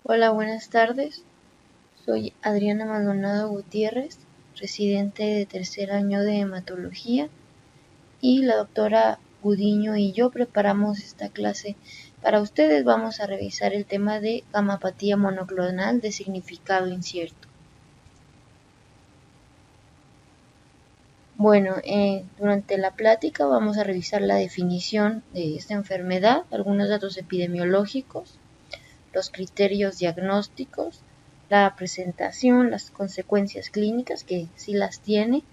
Hola, buenas tardes. Soy Adriana Maldonado Gutiérrez, residente de tercer año de hematología, y la doctora Gudiño y yo preparamos esta clase para ustedes. Vamos a revisar el tema de gamapatía monoclonal de significado incierto. Bueno, durante la plática vamos a revisar la definición de esta enfermedad, algunos datos epidemiológicos, los criterios diagnósticos, la presentación, las consecuencias clínicas, que sí las tiene,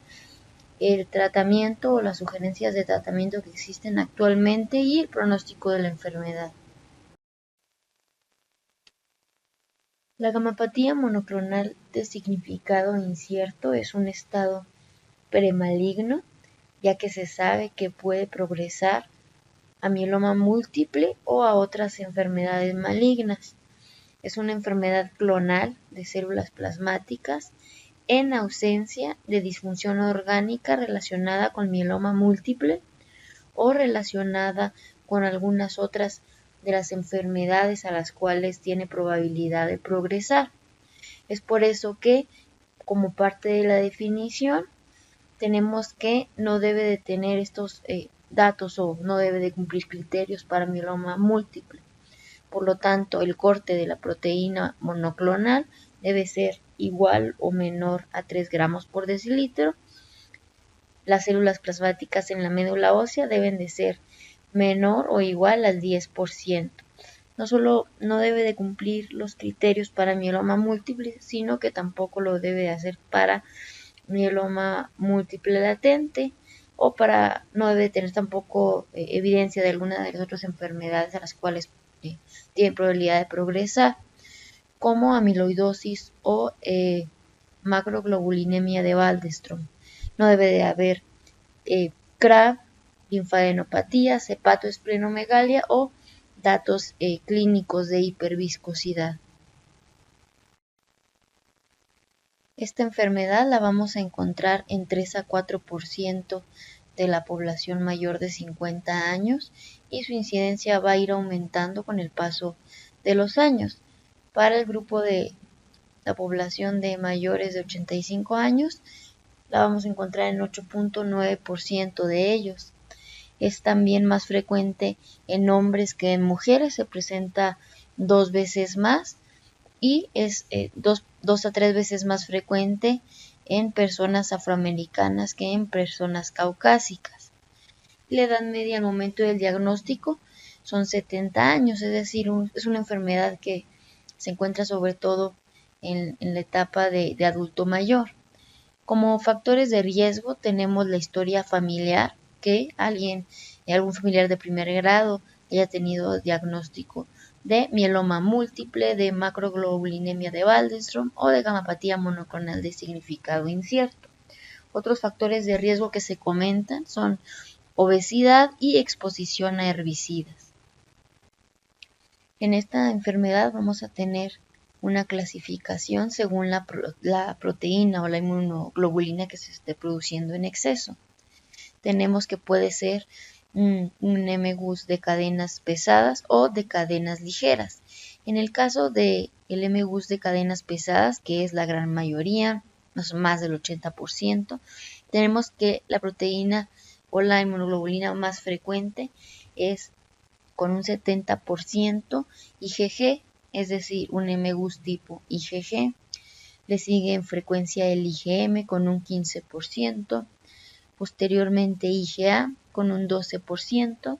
el tratamiento o las sugerencias de tratamiento que existen actualmente y el pronóstico de la enfermedad. La gamapatía monoclonal de significado incierto es un estado premaligno, ya que se sabe que puede progresar a mieloma múltiple o a otras enfermedades malignas. Es una enfermedad clonal de células plasmáticas en ausencia de disfunción orgánica relacionada con mieloma múltiple o relacionada con algunas otras de las enfermedades a las cuales tiene probabilidad de progresar. Es por eso que, como parte de la definición, tenemos que no debe de tener estos datos o no debe de cumplir criterios para mieloma múltiple. Por lo tanto, el corte de la proteína monoclonal debe ser igual o menor a 3 gramos por decilitro. Las células plasmáticas en la médula ósea deben de ser menor o igual al 10%. No solo no debe de cumplir los criterios para mieloma múltiple, sino que tampoco lo debe de hacer para mieloma múltiple latente o no debe tener tampoco evidencia de alguna de las otras enfermedades a las cuales tiene probabilidad de progresar, como amiloidosis o macroglobulinemia de Waldenström. No debe de haber CRAB, linfadenopatías, hepatoesplenomegalia o datos clínicos de hiperviscosidad. Esta enfermedad la vamos a encontrar en 3 a 4% de la población mayor de 50 años y su incidencia va a ir aumentando con el paso de los años. Para el grupo de la población de mayores de 85 años, la vamos a encontrar en 8.9% de ellos. Es también más frecuente en hombres que en mujeres, se presenta 2 veces más y es 2 a 3 veces más frecuente en personas afroamericanas que en personas caucásicas. La edad media al momento del diagnóstico son 70 años, es decir, es una enfermedad que se encuentra sobre todo en la etapa de adulto mayor. Como factores de riesgo tenemos la historia familiar, que algún familiar de primer grado haya tenido diagnóstico de mieloma múltiple, de macroglobulinemia de Waldenström o de gamapatía monoclonal de significado incierto. Otros factores de riesgo que se comentan son obesidad y exposición a herbicidas. En esta enfermedad vamos a tener una clasificación según la proteína o la inmunoglobulina que se esté produciendo en exceso. Tenemos que puede ser un MGUS de cadenas pesadas o de cadenas ligeras. En el caso del MGUS de cadenas pesadas, que es la gran mayoría, más del 80%, tenemos que la proteína o la inmunoglobulina más frecuente es con un 70% IgG, es decir, un MGUS tipo IgG. Le sigue en frecuencia el IgM con un 15%, posteriormente IgA con un 12%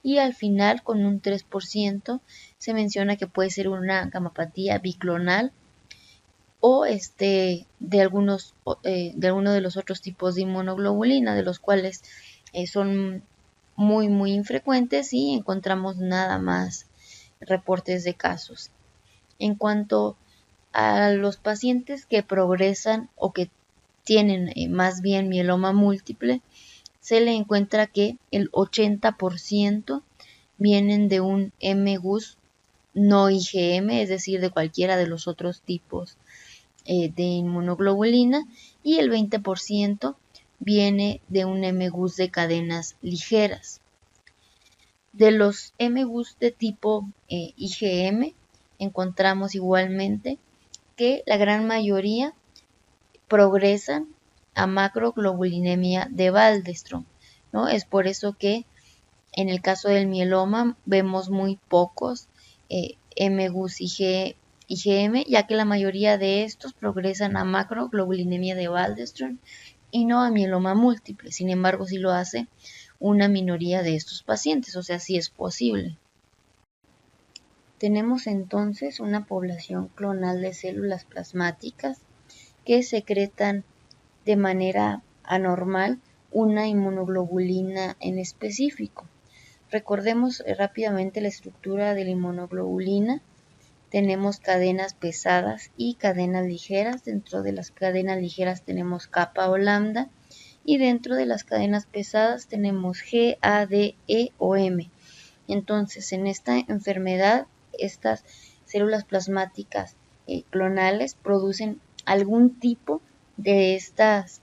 y al final con un 3% se menciona que puede ser una gamapatía biclonal o de alguno de los otros tipos de inmunoglobulina, de los cuales son muy infrecuentes y encontramos nada más reportes de casos. En cuanto a los pacientes que progresan o que tienen más bien mieloma múltiple, se le encuentra que el 80% vienen de un MGUS no IgM, es decir, de cualquiera de los otros tipos de inmunoglobulina, y el 20% viene de un MGUS de cadenas ligeras. De los MGUS de tipo IgM, encontramos igualmente que la gran mayoría progresan a macroglobulinemia de Waldenström, ¿no? Es por eso que en el caso del mieloma vemos muy pocos MGUS y IgM, ya que la mayoría de estos progresan a macroglobulinemia de Waldenström y no a mieloma múltiple. Sin embargo, sí lo hace una minoría de estos pacientes, o sea, sí es posible. Tenemos entonces una población clonal de células plasmáticas que secretan de manera anormal una inmunoglobulina en específico. Recordemos rápidamente la estructura de la inmunoglobulina. Tenemos cadenas pesadas y cadenas ligeras. Dentro de las cadenas ligeras tenemos kappa o lambda y dentro de las cadenas pesadas tenemos G, A, D, E o M. Entonces, en esta enfermedad, estas células plasmáticas clonales producen algún tipo de estas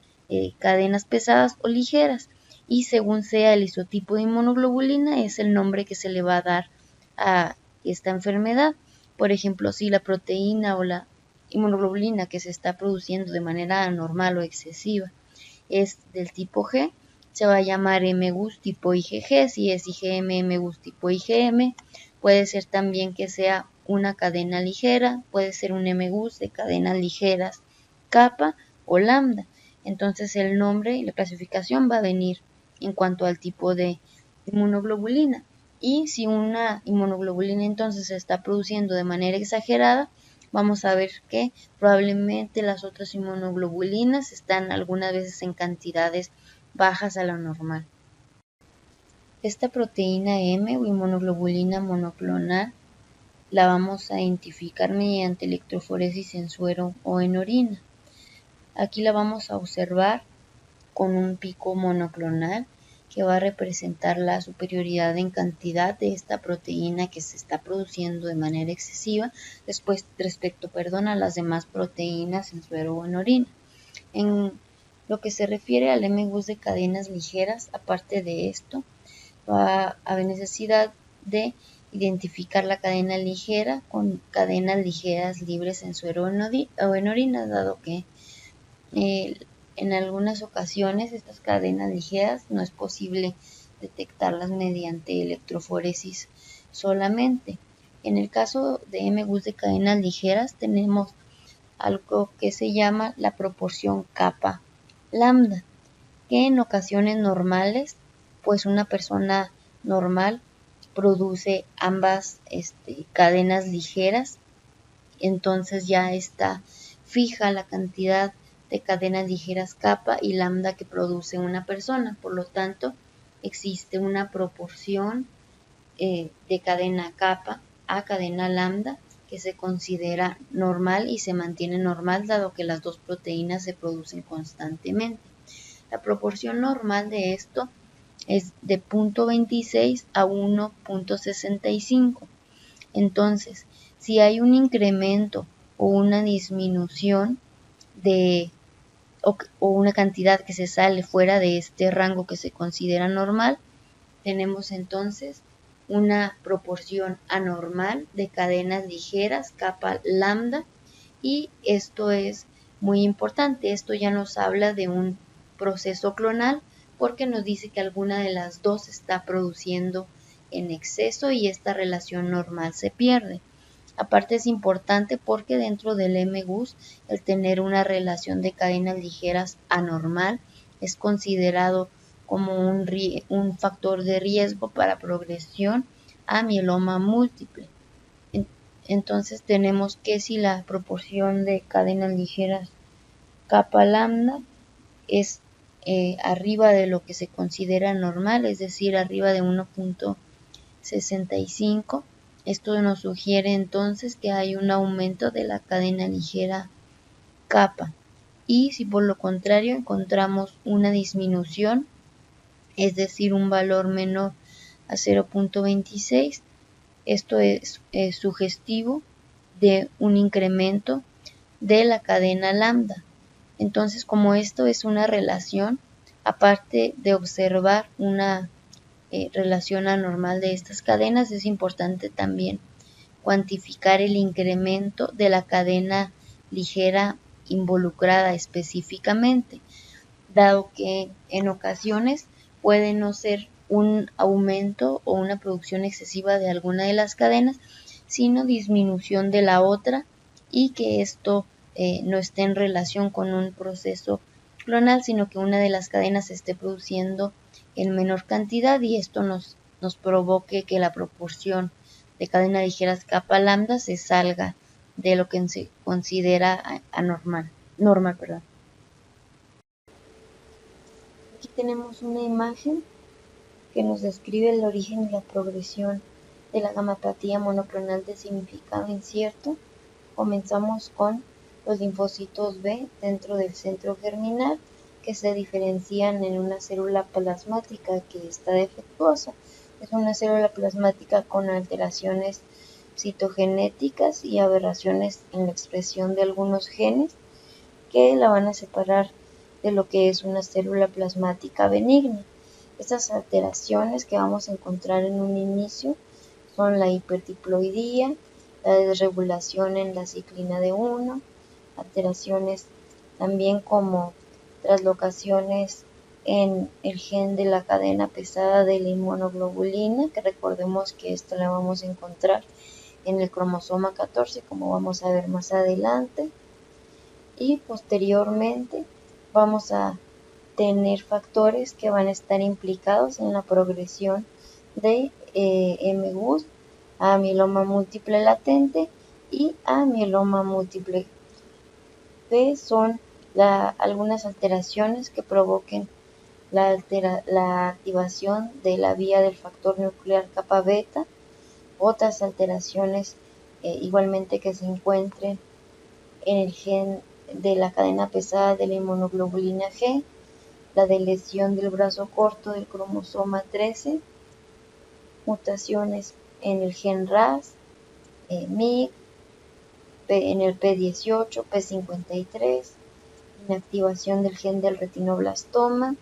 cadenas pesadas o ligeras y según sea el isotipo de inmunoglobulina es el nombre que se le va a dar a esta enfermedad. Por ejemplo, si la proteína o la inmunoglobulina que se está produciendo de manera anormal o excesiva es del tipo G, se va a llamar MGUS tipo IgG, si es IgM, MGUS tipo IgM. Puede ser también que sea una cadena ligera, puede ser un MGUS de cadenas ligeras, kappa o lambda. Entonces el nombre y la clasificación va a venir en cuanto al tipo de inmunoglobulina. Y si una inmunoglobulina entonces se está produciendo de manera exagerada, vamos a ver que probablemente las otras inmunoglobulinas están algunas veces en cantidades bajas a lo normal. Esta proteína M o inmunoglobulina monoclonal la vamos a identificar mediante electroforesis en suero o en orina. Aquí la vamos a observar con un pico monoclonal que va a representar la superioridad en cantidad de esta proteína que se está produciendo de manera excesiva respecto a las demás proteínas en suero o en orina. En lo que se refiere al MGUS de cadenas ligeras, aparte de esto, va a haber necesidad de identificar la cadena ligera con cadenas ligeras libres en suero o en orina, dado que en algunas ocasiones estas cadenas ligeras no es posible detectarlas mediante electroforesis solamente. En el caso de MGUS de cadenas ligeras tenemos algo que se llama la proporción kappa lambda, que en ocasiones normales, pues una persona normal produce ambas cadenas ligeras, entonces ya está fija la cantidad de cadenas ligeras kappa y lambda que produce una persona. Por lo tanto, existe una proporción de cadena kappa a cadena lambda que se considera normal y se mantiene normal dado que las dos proteínas se producen constantemente. La proporción normal de esto es de 0.26 a 1.65. Entonces, si hay un incremento o una disminución o una cantidad que se sale fuera de este rango que se considera normal, tenemos entonces una proporción anormal de cadenas ligeras, kappa lambda, y esto es muy importante. Esto ya nos habla de un proceso clonal porque nos dice que alguna de las dos está produciendo en exceso y esta relación normal se pierde. Aparte es importante porque dentro del MGUS el tener una relación de cadenas ligeras anormal es considerado como un factor de riesgo para progresión a mieloma múltiple. Entonces tenemos que si la proporción de cadenas ligeras kappa lambda es arriba de lo que se considera normal, es decir, arriba de 1.65, esto nos sugiere entonces que hay un aumento de la cadena ligera kappa. Y si por lo contrario encontramos una disminución, es decir, un valor menor a 0.26, esto es sugestivo de un incremento de la cadena lambda. Entonces, como esto es una relación, aparte de observar una relación anormal de estas cadenas, es importante también cuantificar el incremento de la cadena ligera involucrada específicamente, dado que en ocasiones puede no ser un aumento o una producción excesiva de alguna de las cadenas, sino disminución de la otra, y que esto no esté en relación con un proceso clonal, sino que una de las cadenas se esté produciendo en menor cantidad, y esto nos provoque que la proporción de cadena ligeras capa lambda se salga de lo que se considera normal. Aquí tenemos una imagen que nos describe el origen y la progresión de la gamapatía monoclonal de significado incierto. Comenzamos con los linfocitos B dentro del centro germinal, que se diferencian en una célula plasmática que está defectuosa. Es una célula plasmática con alteraciones citogenéticas y aberraciones en la expresión de algunos genes que la van a separar de lo que es una célula plasmática benigna. Estas alteraciones que vamos a encontrar en un inicio son la hiperdiploidía, la desregulación en la ciclina D1, alteraciones también como traslocaciones en el gen de la cadena pesada de la inmunoglobulina, que recordemos que esto la vamos a encontrar en el cromosoma 14, como vamos a ver más adelante, y posteriormente vamos a tener factores que van a estar implicados en la progresión de MGUS a mieloma múltiple latente y a mieloma múltiple. B son algunas alteraciones que provoquen la activación de la vía del factor nuclear kappa beta, otras alteraciones igualmente que se encuentren en el gen de la cadena pesada de la inmunoglobulina G, la de lesión del brazo corto del cromosoma 13, mutaciones en el gen RAS, MYC, en el P18, P53, inactivación del gen del retinoblastoma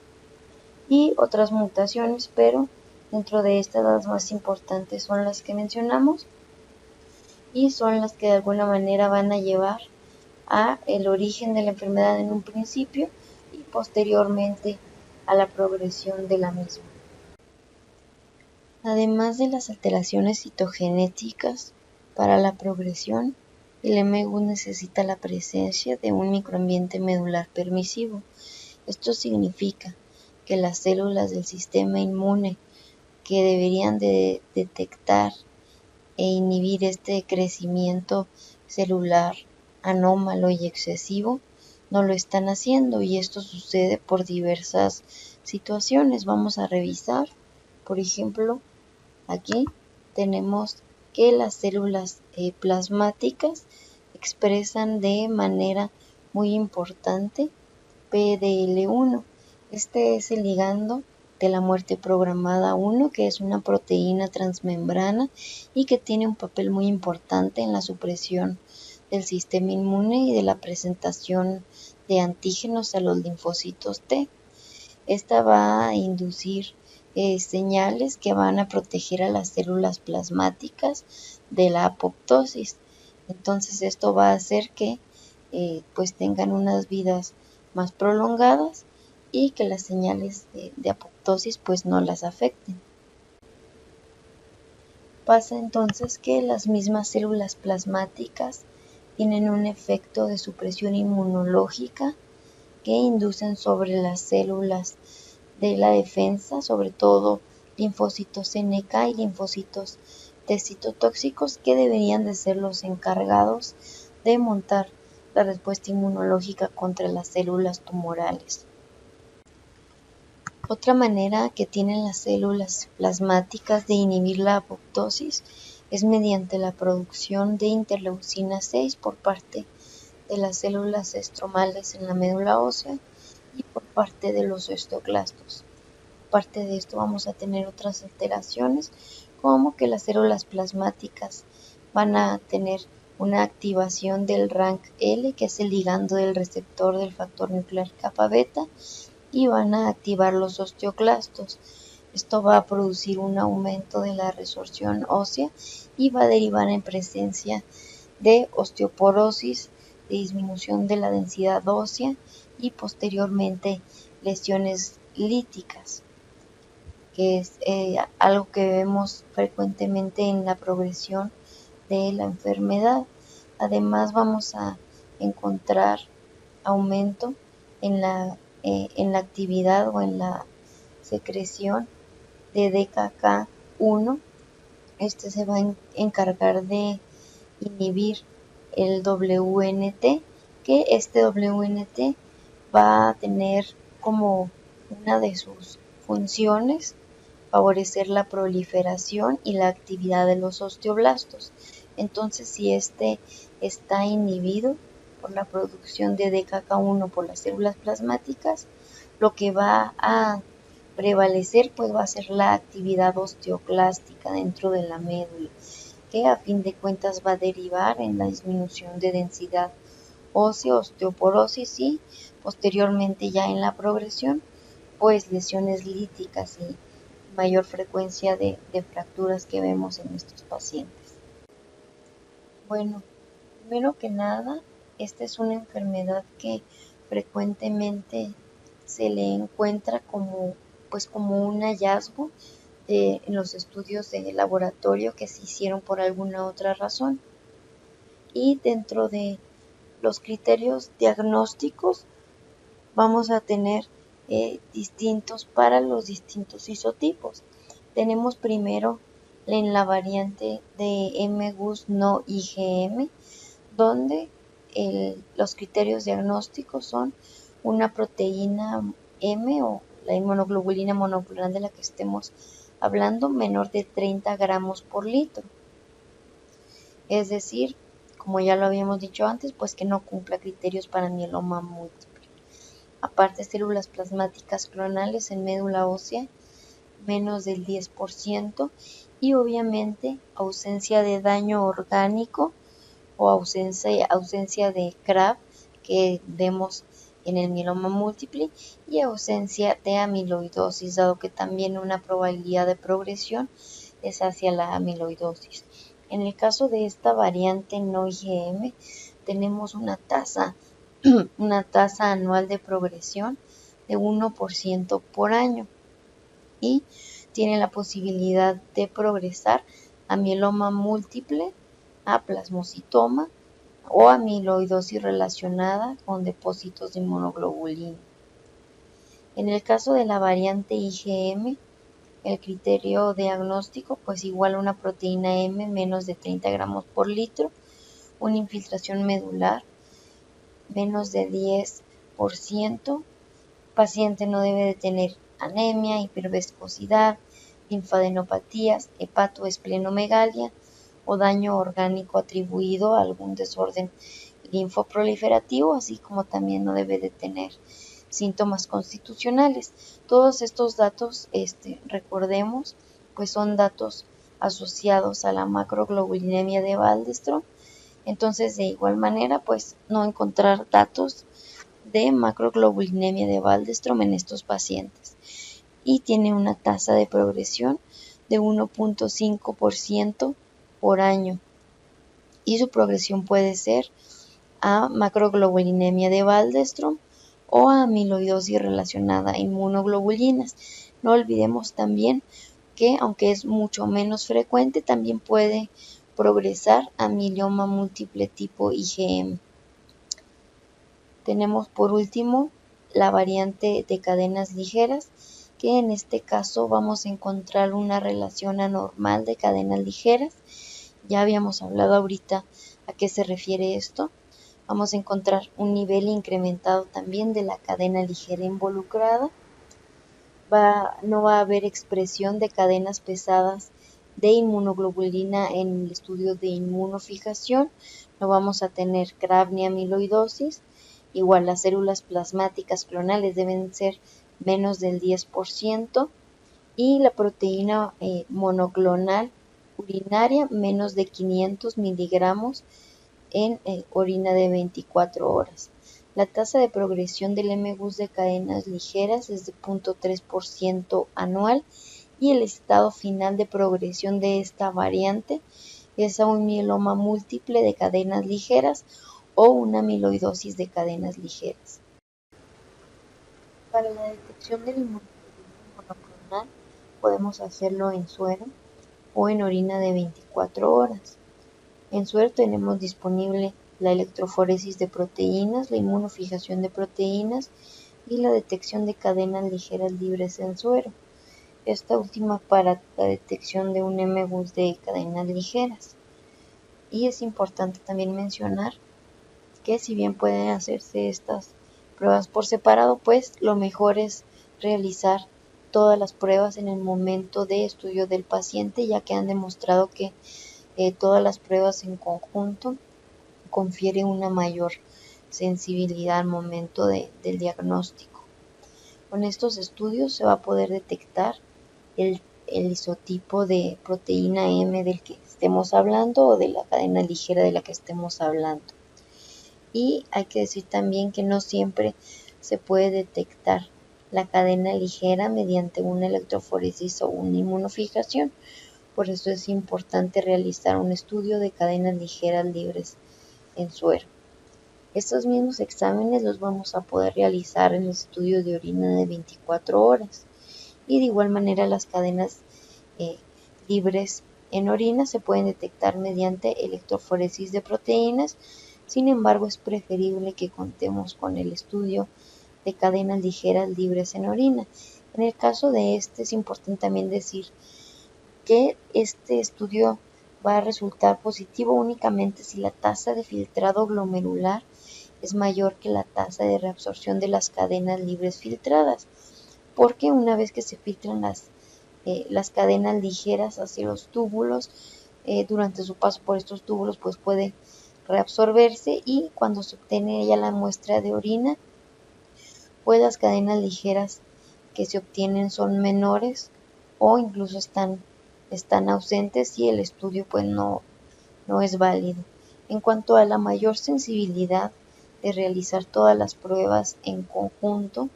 y otras mutaciones, pero dentro de estas las más importantes son las que mencionamos y son las que de alguna manera van a llevar a el origen de la enfermedad en un principio y posteriormente a la progresión de la misma. Además de las alteraciones citogenéticas, para la progresión, el MGUS necesita la presencia de un microambiente medular permisivo. Esto significa que las células del sistema inmune que deberían de detectar e inhibir este crecimiento celular anómalo y excesivo no lo están haciendo, y esto sucede por diversas situaciones. Vamos a revisar, por ejemplo, aquí tenemos que las células plasmáticas expresan de manera muy importante PDL1. Este es el ligando de la muerte programada 1, que es una proteína transmembrana y que tiene un papel muy importante en la supresión del sistema inmune y de la presentación de antígenos a los linfocitos T. Esta va a inducir señales que van a proteger a las células plasmáticas de la apoptosis. Entonces esto va a hacer que pues tengan unas vidas más prolongadas y que las señales de apoptosis pues no las afecten. Pasa entonces que las mismas células plasmáticas tienen un efecto de supresión inmunológica que inducen sobre las células de la defensa, sobre todo linfocitos NK y linfocitos T citotóxicos, que deberían de ser los encargados de montar la respuesta inmunológica contra las células tumorales. Otra manera que tienen las células plasmáticas de inhibir la apoptosis es mediante la producción de interleucina 6 por parte de las células estromales en la médula ósea y por parte de los osteoclastos. Aparte de esto vamos a tener otras alteraciones, como que las células plasmáticas van a tener una activación del RANKL, que es el ligando del receptor del factor nuclear kappa beta, y van a activar los osteoclastos. Esto va a producir un aumento de la resorción ósea y va a derivar en presencia de osteoporosis, de disminución de la densidad ósea y posteriormente lesiones líticas, que es algo que vemos frecuentemente en la progresión de la enfermedad. Además vamos a encontrar aumento en la actividad o en la secreción de DKK1. Este se va a encargar de inhibir el WNT, que este WNT va a tener como una de sus funciones favorecer la proliferación y la actividad de los osteoblastos. Entonces, si este está inhibido por la producción de DKK1 por las células plasmáticas, lo que va a prevalecer pues va a ser la actividad osteoclástica dentro de la médula, que a fin de cuentas va a derivar en la disminución de densidad ósea, osteoporosis y posteriormente ya en la progresión pues lesiones líticas y mayor frecuencia de fracturas que vemos en estos pacientes. Bueno, primero que nada, esta es una enfermedad que frecuentemente se le encuentra como un hallazgo en los estudios de laboratorio que se hicieron por alguna otra razón. Y dentro de los criterios diagnósticos vamos a tener distintos para los distintos isotipos. Tenemos primero en la variante de M-GUS no IgM, donde los criterios diagnósticos son una proteína M o la inmunoglobulina monoclonal de la que estemos hablando menor de 30 gramos por litro. Es decir, como ya lo habíamos dicho antes, pues que no cumpla criterios para mieloma múltiple. Aparte, células plasmáticas clonales en médula ósea menos del 10% y obviamente ausencia de daño orgánico o ausencia de CRAB que vemos en el mieloma múltiple y ausencia de amiloidosis, dado que también una probabilidad de progresión es hacia la amiloidosis. En el caso de esta variante no IgM tenemos una tasa anual de progresión de 1% por año y tiene la posibilidad de progresar a mieloma múltiple, a plasmocitoma o amiloidosis relacionada con depósitos de inmunoglobulina. En el caso de la variante IgM, el criterio diagnóstico pues igual a una proteína M menos de 30 gramos por litro, una infiltración medular menos de 10%, paciente no debe de tener anemia, hiperviscosidad, linfadenopatías, hepatoesplenomegalia o daño orgánico atribuido a algún desorden linfoproliferativo, así como también no debe de tener síntomas constitucionales. Todos estos datos, recordemos, pues son datos asociados a la macroglobulinemia de Waldenström. Entonces, de igual manera, pues no encontrar datos de macroglobulinemia de Waldenström en estos pacientes. Y tiene una tasa de progresión de 1.5% por año. Y su progresión puede ser a macroglobulinemia de Waldenström o a amiloidosis relacionada a inmunoglobulinas. No olvidemos también que, aunque es mucho menos frecuente, también puede progresar a mieloma múltiple tipo IgM. Tenemos por último la variante de cadenas ligeras, que en este caso vamos a encontrar una relación anormal de cadenas ligeras. Ya habíamos hablado ahorita a qué se refiere esto. Vamos a encontrar un nivel incrementado también de la cadena ligera involucrada. No va a haber expresión de cadenas pesadas de inmunoglobulina en el estudio de inmunofijación. No vamos a tener CRAB ni amiloidosis. Igual las células plasmáticas clonales deben ser menos del 10% y la proteína monoclonal urinaria menos de 500 miligramos en orina de 24 horas. La tasa de progresión del M-GUS de cadenas ligeras es de 0.3% anual y el estado final de progresión de esta variante es a un mieloma múltiple de cadenas ligeras o una amiloidosis de cadenas ligeras. Para la detección del inmunoglobulina monoclonal podemos hacerlo en suero o en orina de 24 horas. En suero tenemos disponible la electroforesis de proteínas, la inmunofijación de proteínas y la detección de cadenas ligeras libres en suero. Esta última para la detección de un MGUS de cadenas ligeras. Y es importante también mencionar que si bien pueden hacerse estas pruebas por separado, pues lo mejor es realizar todas las pruebas en el momento de estudio del paciente, ya que han demostrado que todas las pruebas en conjunto confieren una mayor sensibilidad al momento del diagnóstico. Con estos estudios se va a poder detectar el isotipo de proteína M del que estemos hablando o de la cadena ligera de la que estemos hablando. Y hay que decir también que no siempre se puede detectar la cadena ligera mediante una electroforesis o una inmunofijación. Por eso es importante realizar un estudio de cadenas ligeras libres en suero. Estos mismos exámenes los vamos a poder realizar en el estudio de orina de 24 horas. Y de igual manera las cadenas libres en orina se pueden detectar mediante electroforesis de proteínas. Sin embargo, es preferible que contemos con el estudio de cadenas ligeras libres en orina. En el caso de este es importante también decir que este estudio va a resultar positivo únicamente si la tasa de filtrado glomerular es mayor que la tasa de reabsorción de las cadenas libres filtradas, porque una vez que se filtran las cadenas ligeras hacia los túbulos, durante su paso por estos túbulos pues puede reabsorberse, y cuando se obtiene ya la muestra de orina, pues las cadenas ligeras que se obtienen son menores o incluso están ausentes y el estudio pues no es válido. En cuanto a la mayor sensibilidad de realizar todas las pruebas en conjunto,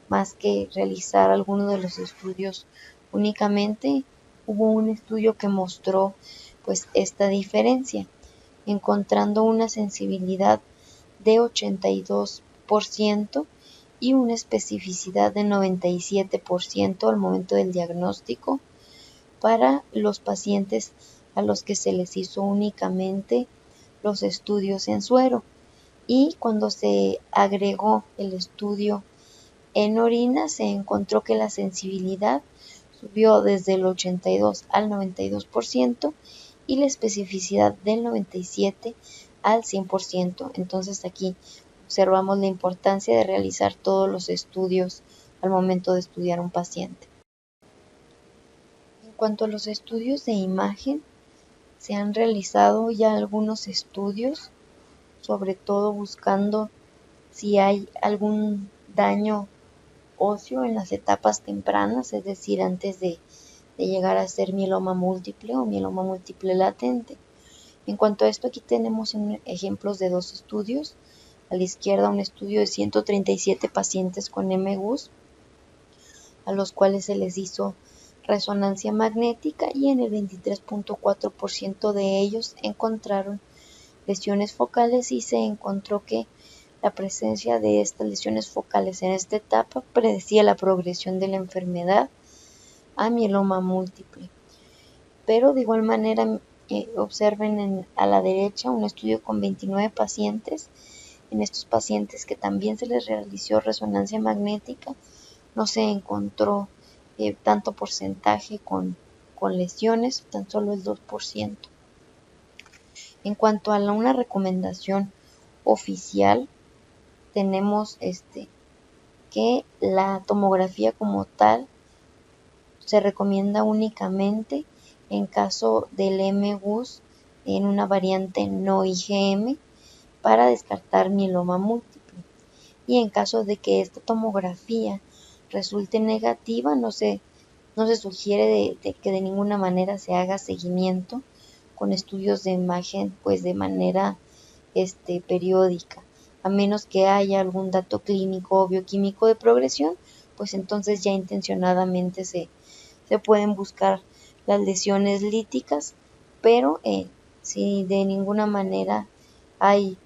más que realizar alguno de los estudios únicamente, hubo un estudio que mostró pues esta diferencia, encontrando una sensibilidad de 82% y una especificidad de 97% al momento del diagnóstico para los pacientes a los que se les hizo únicamente los estudios en suero. Y cuando se agregó el estudio en orina, se encontró que la sensibilidad subió desde el 82 al 92% y la especificidad del 97 al 100%. Entonces aquí observamos la importancia de realizar todos los estudios al momento de estudiar un paciente. En cuanto a los estudios de imagen, se han realizado ya algunos estudios, sobre todo buscando si hay algún daño óseo en las etapas tempranas, es decir, antes de llegar a ser mieloma múltiple o mieloma múltiple latente. En cuanto a esto, aquí tenemos ejemplos de dos estudios. A la izquierda, un estudio de 137 pacientes con MGUS, a los cuales se les hizo resonancia magnética, y en el 23.4% de ellos encontraron lesiones focales, y se encontró que la presencia de estas lesiones focales en esta etapa predecía la progresión de la enfermedad a mieloma múltiple. Pero de igual manera observen a la derecha un estudio con 29 pacientes. En estos pacientes que también se les realizó resonancia magnética, no se encontró tanto porcentaje con lesiones, tan solo el 2%. En cuanto a una recomendación oficial, tenemos que la tomografía como tal se recomienda únicamente en caso del MGUS en una variante no IgM para descartar mieloma múltiple, y en caso de que esta tomografía resulte negativa no se sugiere que de ninguna manera se haga seguimiento con estudios de imagen pues de manera periódica, a menos que haya algún dato clínico o bioquímico de progresión, pues entonces ya intencionadamente se se pueden buscar las lesiones líticas, pero si de ninguna manera hay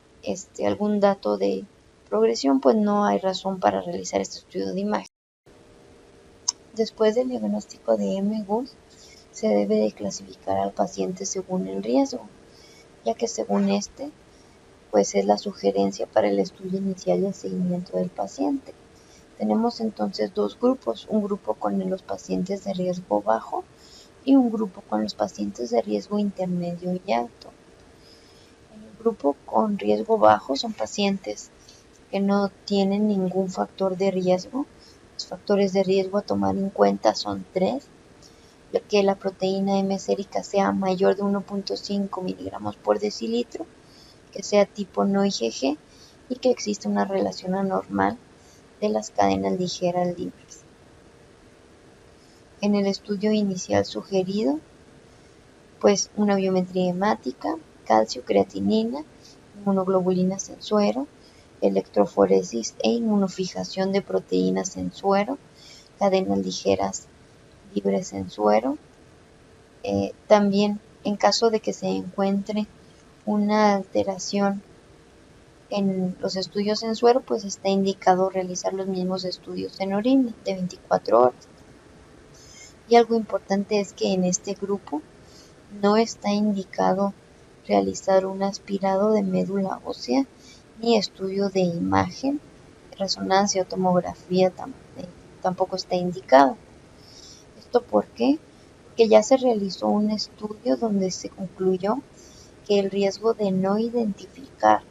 algún dato de progresión, pues no hay razón para realizar este estudio de imagen. Después del diagnóstico de MGUS, se debe de clasificar al paciente según el riesgo, ya que según pues es la sugerencia para el estudio inicial y el seguimiento del paciente. Tenemos entonces dos grupos, un grupo con los pacientes de riesgo bajo y un grupo con los pacientes de riesgo intermedio y alto. En el grupo con riesgo bajo son pacientes que no tienen ningún factor de riesgo. Los factores de riesgo a tomar en cuenta son 3, que la proteína M sérica sea mayor de 1.5 miligramos por decilitro, que sea tipo no IgG y que exista una relación anormal de las cadenas ligeras libres. En el estudio inicial sugerido, pues una biometría hemática, calcio, creatinina, inmunoglobulinas en suero, electroforesis e inmunofijación de proteínas en suero, cadenas ligeras libres en suero. También en caso de que se encuentre una alteración en los estudios en suero, pues está indicado realizar los mismos estudios en orina de 24 horas. Y algo importante es que en este grupo no está indicado realizar un aspirado de médula ósea ni estudio de imagen, resonancia o tomografía tampoco está indicado. ¿Esto por qué? Porque ya se realizó un estudio donde se concluyó que el riesgo de no identificar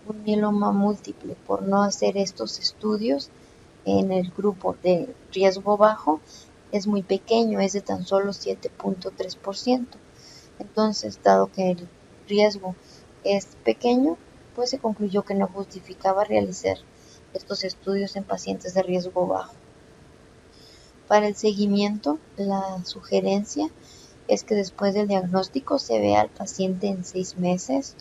un mieloma múltiple por no hacer estos estudios en el grupo de riesgo bajo es muy pequeño, es de tan solo 7.3%. Entonces, dado que el riesgo es pequeño, pues se concluyó que no justificaba realizar estos estudios en pacientes de riesgo bajo. Para el seguimiento, la sugerencia es que después del diagnóstico se vea al paciente en 6 meses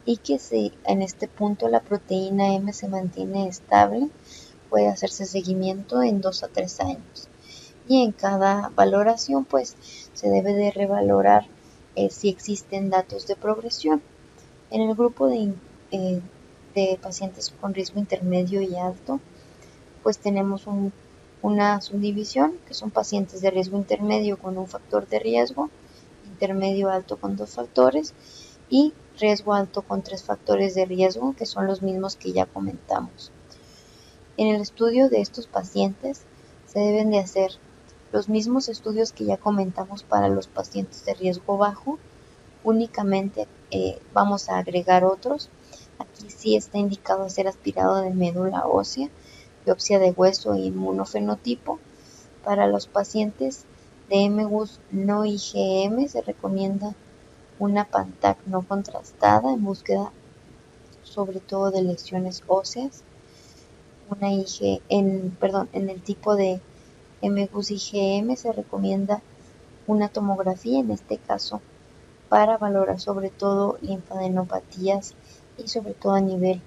y que si en este punto la proteína M se mantiene estable, puede hacerse seguimiento en 2 a 3 años. Y en cada valoración, pues se debe de revalorar si existen datos de progresión. En el grupo de pacientes con riesgo intermedio y alto, pues tenemos una subdivisión, que son pacientes de riesgo intermedio con un factor de riesgo, intermedio alto con 2 factores y riesgo alto con 3 factores de riesgo, que son los mismos que ya comentamos. En el estudio de estos pacientes se deben de hacer los mismos estudios que ya comentamos para los pacientes de riesgo bajo, únicamente vamos a agregar otros. Aquí sí está indicado hacer aspirado de médula ósea, biopsia de hueso e inmunofenotipo. Para los pacientes de MGUS no IgM se recomienda una PANTAC no contrastada en búsqueda sobre todo de lesiones óseas. En el tipo de MGUS IgM se recomienda una tomografía, en este caso para valorar sobre todo linfadenopatías y sobre todo a nivel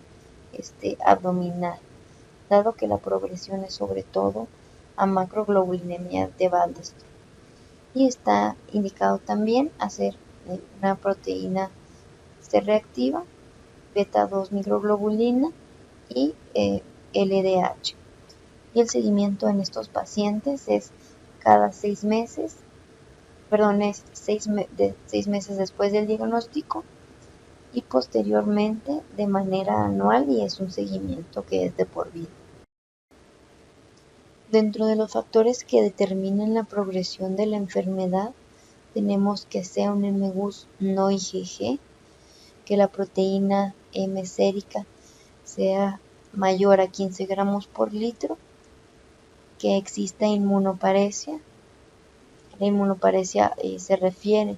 abdominal, dado que la progresión es sobre todo a macroglobulinemia de Waldenström. Y está indicado también hacer una proteína C reactiva, beta 2 microglobulina y LDH. Y el seguimiento en estos pacientes es cada 6 meses, es 6 meses después del diagnóstico y posteriormente de manera anual, y es un seguimiento que es de por vida. Dentro de los factores que determinan la progresión de la enfermedad tenemos que sea un MGUS no IgG, que la proteína M sérica sea mayor a 15 gramos por litro, que exista inmunoparesia. La inmunoparesia se refiere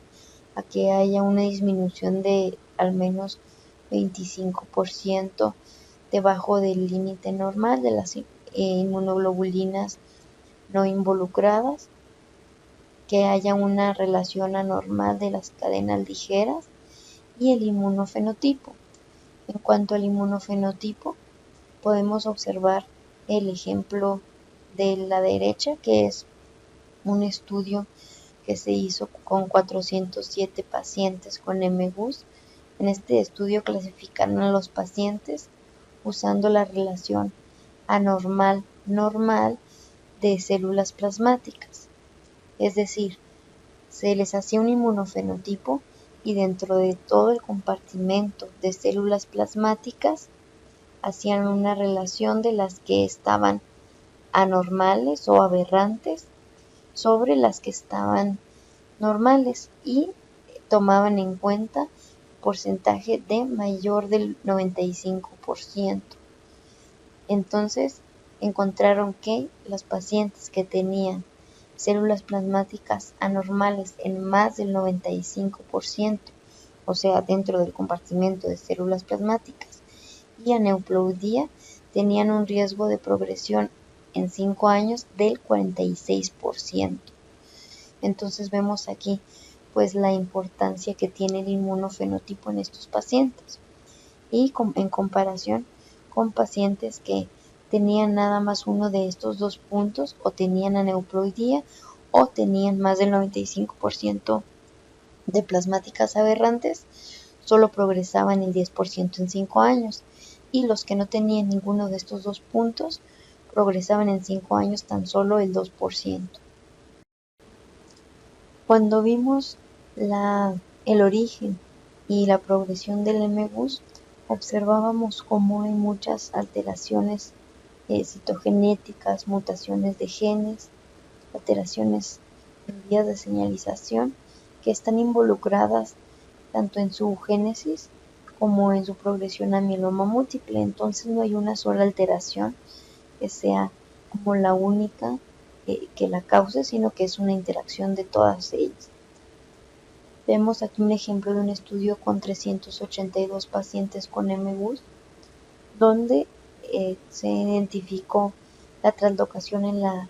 a que haya una disminución de al menos 25% debajo del límite normal de las inmunoglobulinas no involucradas, que haya una relación anormal de las cadenas ligeras y el inmunofenotipo. En cuanto al inmunofenotipo, podemos observar el ejemplo de la derecha, que es un estudio que se hizo con 407 pacientes con MGUS. En este estudio clasificaron a los pacientes usando la relación anormal-normal de células plasmáticas. Es decir, se les hacía un inmunofenotipo y dentro de todo el compartimento de células plasmáticas hacían una relación de las que estaban anormales o aberrantes sobre las que estaban normales y tomaban en cuenta porcentaje de mayor del 95%. Entonces encontraron que los pacientes que tenían células plasmáticas anormales en más del 95%, o sea, dentro del compartimento de células plasmáticas, y aneuploidía, tenían un riesgo de progresión en 5 años del 46%. Entonces vemos aquí pues la importancia que tiene el inmunofenotipo en estos pacientes y en comparación con pacientes que tenían nada más uno de estos dos puntos o tenían aneuploidía o tenían más del 95% de plasmáticas aberrantes, solo progresaban el 10% en 5 años y los que no tenían ninguno de estos dos puntos progresaban en 5 años tan solo el 2%. Cuando vimos el origen y la progresión del MGUS, observábamos cómo hay muchas alteraciones citogenéticas, mutaciones de genes, alteraciones en vías de señalización que están involucradas tanto en su génesis como en su progresión a mieloma múltiple. Entonces no hay una sola alteración que sea como la única que la cause, sino que es una interacción de todas ellas. Vemos aquí un ejemplo de un estudio con 382 pacientes con MGUS, donde se identificó la translocación en la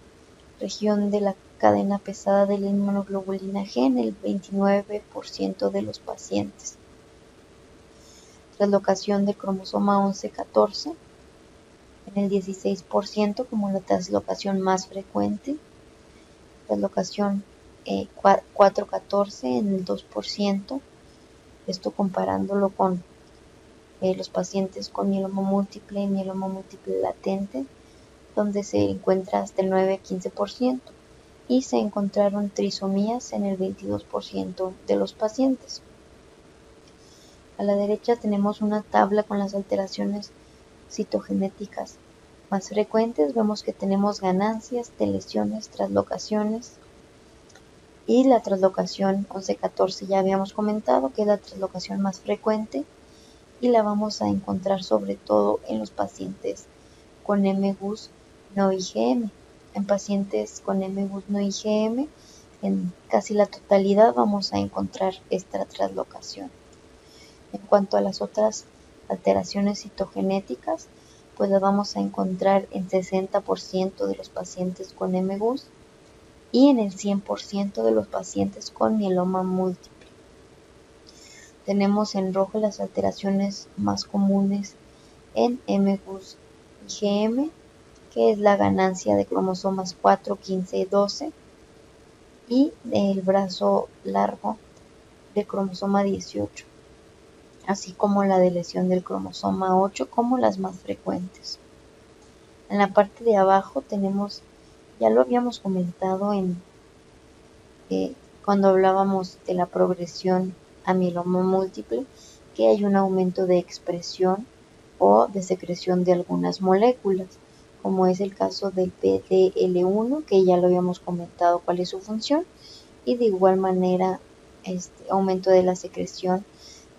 región de la cadena pesada de la inmunoglobulina G en el 29% de los pacientes. Translocación del cromosoma 11-14 en el 16% como la translocación más frecuente. Translocación 4-14 en el 2%, esto comparándolo con los pacientes con mieloma múltiple y mieloma múltiple latente, donde se encuentra hasta el 9-15%, y se encontraron trisomías en el 22% de los pacientes. A la derecha tenemos una tabla con las alteraciones citogenéticas más frecuentes. Vemos que tenemos ganancias, deleciones, translocaciones, y la translocación 11-14 ya habíamos comentado que es la translocación más frecuente y la vamos a encontrar sobre todo en los pacientes con MGUS no IgM. En pacientes con MGUS no IgM, en casi la totalidad vamos a encontrar esta translocación. En cuanto a las otras alteraciones citogenéticas, pues las vamos a encontrar en 60% de los pacientes con MGUS y en el 100% de los pacientes con mieloma múltiple. Tenemos en rojo las alteraciones más comunes en MGUS IgM, que es la ganancia de cromosomas 4, 15 y 12, y el brazo largo del cromosoma 18, así como la deleción del cromosoma 8 como las más frecuentes. En la parte de abajo tenemos, ya lo habíamos comentado cuando hablábamos de la progresión a mieloma múltiple, que hay un aumento de expresión o de secreción de algunas moléculas, como es el caso del PDL1, que ya lo habíamos comentado cuál es su función, y de igual manera aumento de la secreción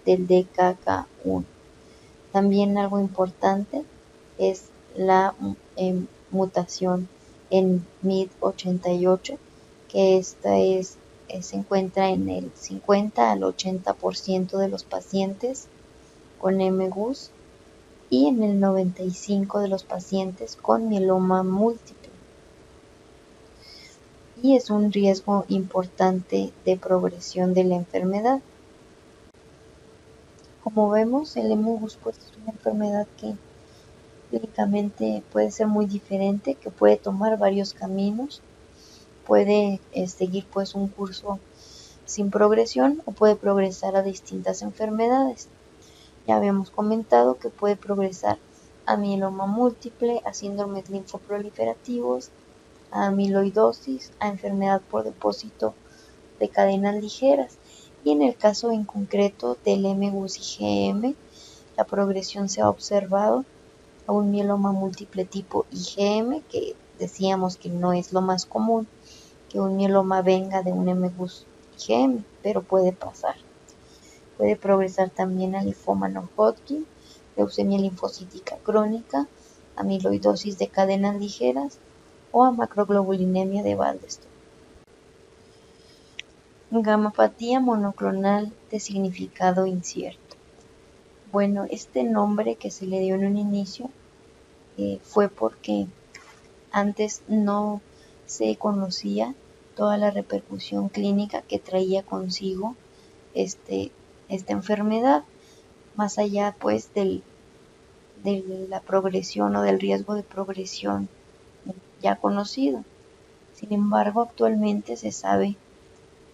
del DKK1. También algo importante es la mutación en MYD88, que esta se encuentra en el 50 al 80% de los pacientes con MGUS y en el 95% de los pacientes con mieloma múltiple. Y es un riesgo importante de progresión de la enfermedad. Como vemos, el MGUS pues, es una enfermedad que clínicamente puede ser muy diferente, que puede tomar varios caminos puede seguir pues un curso sin progresión o puede progresar a distintas enfermedades. Ya habíamos comentado que puede progresar a mieloma múltiple, a síndromes linfoproliferativos, a amiloidosis, a enfermedad por depósito de cadenas ligeras. Y en el caso en concreto del MGUS-IgM, la progresión se ha observado a un mieloma múltiple tipo IgM, que decíamos que no es lo más común que un mieloma venga de un MGUS-IgM, pero puede pasar. Puede progresar también a linfoma no-Hodgkin, leucemia linfocítica crónica, amiloidosis de cadenas ligeras o a macroglobulinemia de Waldenström. Gamapatía monoclonal de significado incierto. Bueno, este nombre que se le dio en un inicio fue porque antes no se conocía toda la repercusión clínica que traía consigo esta enfermedad, más allá pues de la progresión o del riesgo de progresión ya conocido. Sin embargo, actualmente se sabe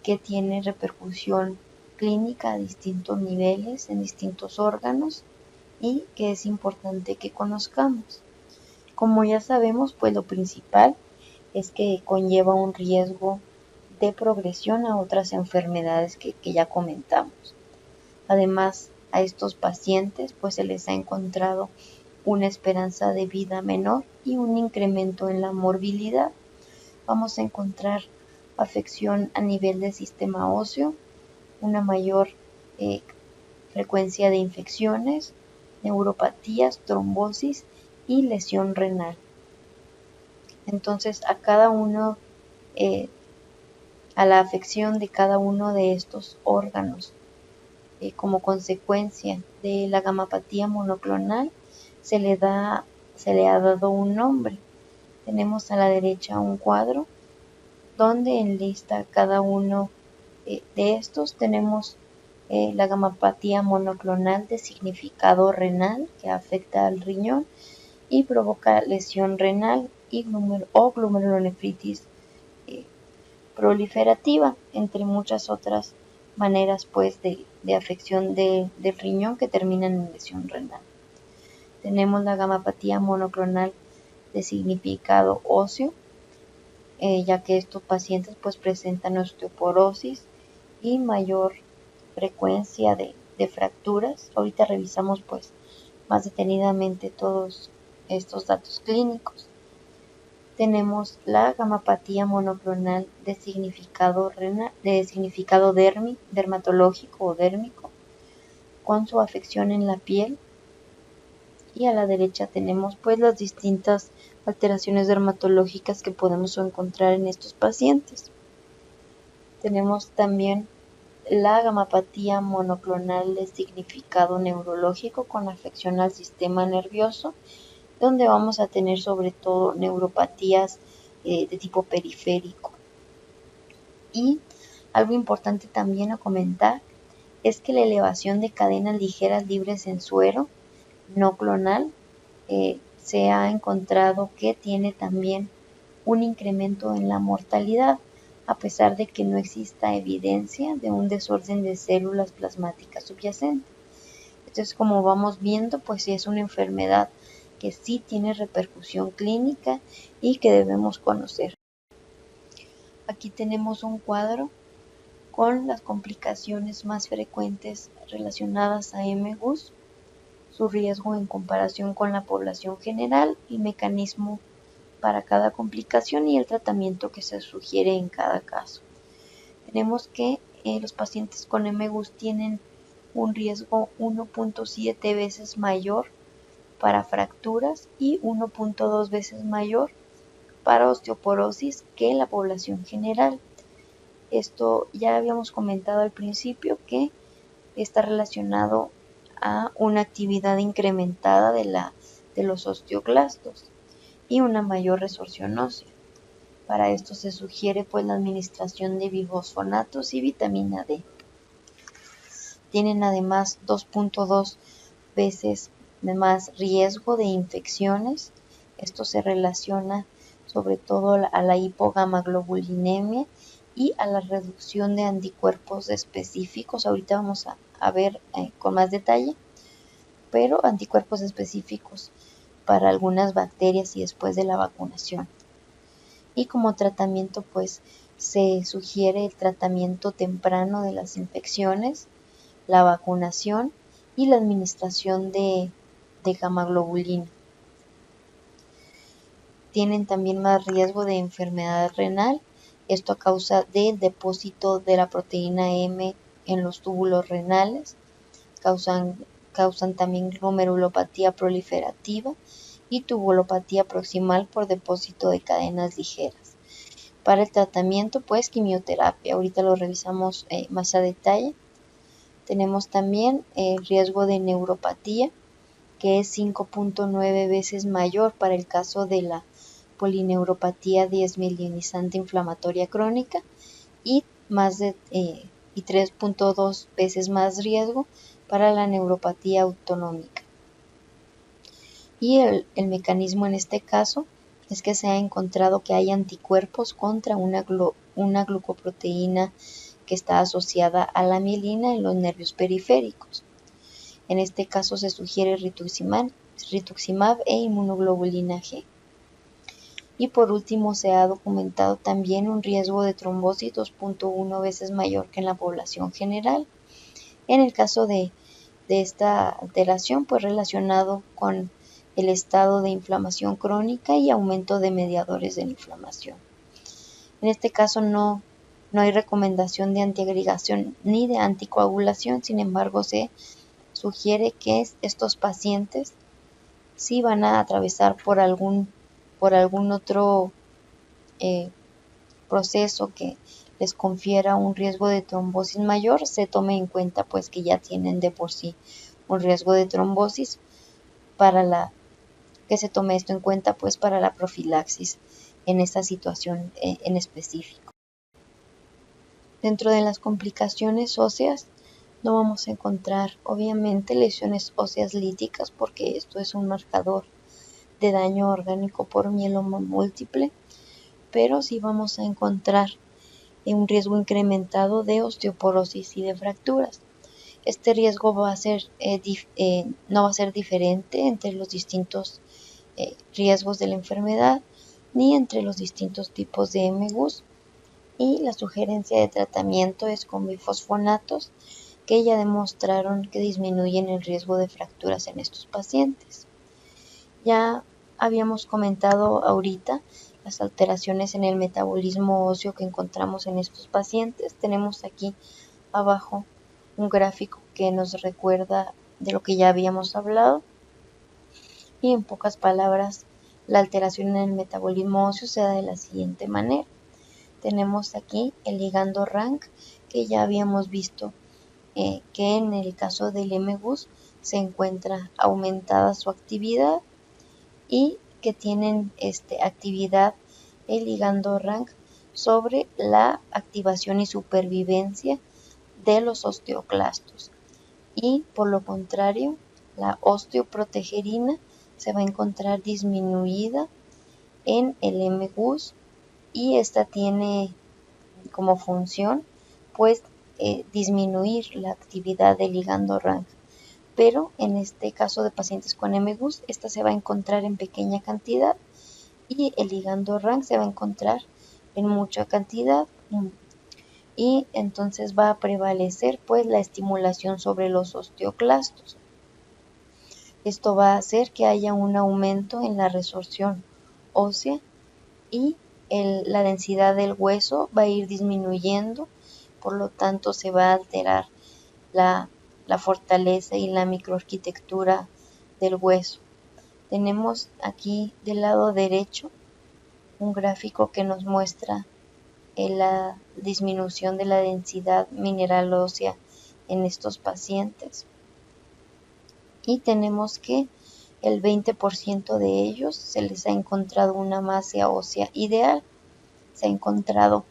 que tiene repercusión clínica a distintos niveles, en distintos órganos, y que es importante que conozcamos. Como ya sabemos, pues lo principal es que conlleva un riesgo de progresión a otras enfermedades que ya comentamos. Además, a estos pacientes pues se les ha encontrado una esperanza de vida menor y un incremento en la morbilidad. Vamos a encontrar afección a nivel del sistema óseo, una mayor frecuencia de infecciones, neuropatías, trombosis y lesión renal. Entonces, a la afección de cada uno de estos órganos, como consecuencia de la gamapatía monoclonal, se le ha dado un nombre. Tenemos a la derecha un cuadro donde enlista cada uno de estos. Tenemos la gamapatía monoclonal de significado renal, que afecta al riñón y provoca lesión renal o glomerulonefritis proliferativa, entre muchas otras maneras pues de afección del riñón que terminan en lesión renal. Tenemos la gamapatía monoclonal de significado óseo, ya que estos pacientes pues presentan osteoporosis y mayor frecuencia de fracturas. Ahorita revisamos pues más detenidamente todos estos datos clínicos. Tenemos la gamapatía monoclonal de significado dermatológico o dérmico, con su afección en la piel. Y a la derecha tenemos pues las distintas alteraciones dermatológicas que podemos encontrar en estos pacientes. Tenemos también la gamapatía monoclonal de significado neurológico con afección al sistema nervioso, donde vamos a tener sobre todo neuropatías de tipo periférico. Y algo importante también a comentar es que la elevación de cadenas ligeras libres en suero no clonal se ha encontrado que tiene también un incremento en la mortalidad, a pesar de que no exista evidencia de un desorden de células plasmáticas subyacentes. Entonces, como vamos viendo, pues sí es una enfermedad que sí tiene repercusión clínica y que debemos conocer. Aquí tenemos un cuadro con las complicaciones más frecuentes relacionadas a MGUS, su riesgo en comparación con la población general, el mecanismo para cada complicación y el tratamiento que se sugiere en cada caso. Tenemos que los pacientes con MGUS tienen un riesgo 1.7 veces mayor para fracturas y 1.2 veces mayor para osteoporosis que la población general. Esto ya habíamos comentado al principio que está relacionado a una actividad incrementada de los osteoclastos y una mayor resorción ósea. Para esto se sugiere pues la administración de bifosfonatos y vitamina D. Tienen además 2.2 veces más riesgo de infecciones. Esto se relaciona sobre todo a la hipogamaglobulinemia y a la reducción de anticuerpos específicos. Ahorita vamos a ver con más detalle, pero anticuerpos específicos para algunas bacterias y después de la vacunación. Y como tratamiento, pues se sugiere el tratamiento temprano de las infecciones, la vacunación y la administración de gamaglobulina. Tienen también más riesgo de enfermedad renal, esto a causa del depósito de la proteína M en los túbulos renales, causan también glomerulopatía proliferativa y tubulopatía proximal por depósito de cadenas ligeras. Para el tratamiento, pues quimioterapia, ahorita lo revisamos más a detalle. Tenemos también el riesgo de neuropatía, que es 5.9 veces mayor para el caso de la polineuropatía desmielinizante inflamatoria crónica y 3.2 veces más riesgo para la neuropatía autonómica. Y el mecanismo en este caso es que se ha encontrado que hay anticuerpos contra una glucoproteína que está asociada a la mielina en los nervios periféricos. En este caso se sugiere rituximab e inmunoglobulina G. Y por último se ha documentado también un riesgo de trombosis 2.1 veces mayor que en la población general. En el caso de esta alteración, pues relacionado con el estado de inflamación crónica y aumento de mediadores de la inflamación. En este caso no hay recomendación de antiagregación ni de anticoagulación, sin embargo se sugiere que estos pacientes si van a atravesar por algún otro proceso que les confiera un riesgo de trombosis mayor, se tome en cuenta pues que ya tienen de por sí un riesgo de trombosis, que se tome esto en cuenta pues para la profilaxis en esta situación en específico. Dentro de las complicaciones óseas no vamos a encontrar obviamente lesiones óseas líticas, porque esto es un marcador de daño orgánico por mieloma múltiple, pero sí vamos a encontrar un riesgo incrementado de osteoporosis y de fracturas. Este riesgo no va a ser diferente entre los distintos riesgos de la enfermedad ni entre los distintos tipos de MGUS, y la sugerencia de tratamiento es con bifosfonatos, que ya demostraron que disminuyen el riesgo de fracturas en estos pacientes. Ya habíamos comentado ahorita las alteraciones en el metabolismo óseo que encontramos en estos pacientes. Tenemos aquí abajo un gráfico que nos recuerda de lo que ya habíamos hablado. Y en pocas palabras, la alteración en el metabolismo óseo se da de la siguiente manera. Tenemos aquí el ligando RANK, que ya habíamos visto que en el caso del MGUS se encuentra aumentada su actividad y que tienen actividad el ligando RANK sobre la activación y supervivencia de los osteoclastos, y por lo contrario la osteoprotegerina se va a encontrar disminuida en el MGUS, y esta tiene como función pues disminuir la actividad del ligando RANK, pero en este caso de pacientes con MGUS esta se va a encontrar en pequeña cantidad y el ligando RANK se va a encontrar en mucha cantidad, y entonces va a prevalecer pues la estimulación sobre los osteoclastos. Esto va a hacer que haya un aumento en la resorción ósea y la densidad del hueso va a ir disminuyendo, por lo tanto se va a alterar la fortaleza y la microarquitectura del hueso. Tenemos aquí del lado derecho un gráfico que nos muestra la disminución de la densidad mineral ósea en estos pacientes, y tenemos que el 20% de ellos se les ha encontrado una masa ósea ideal. Se ha encontrado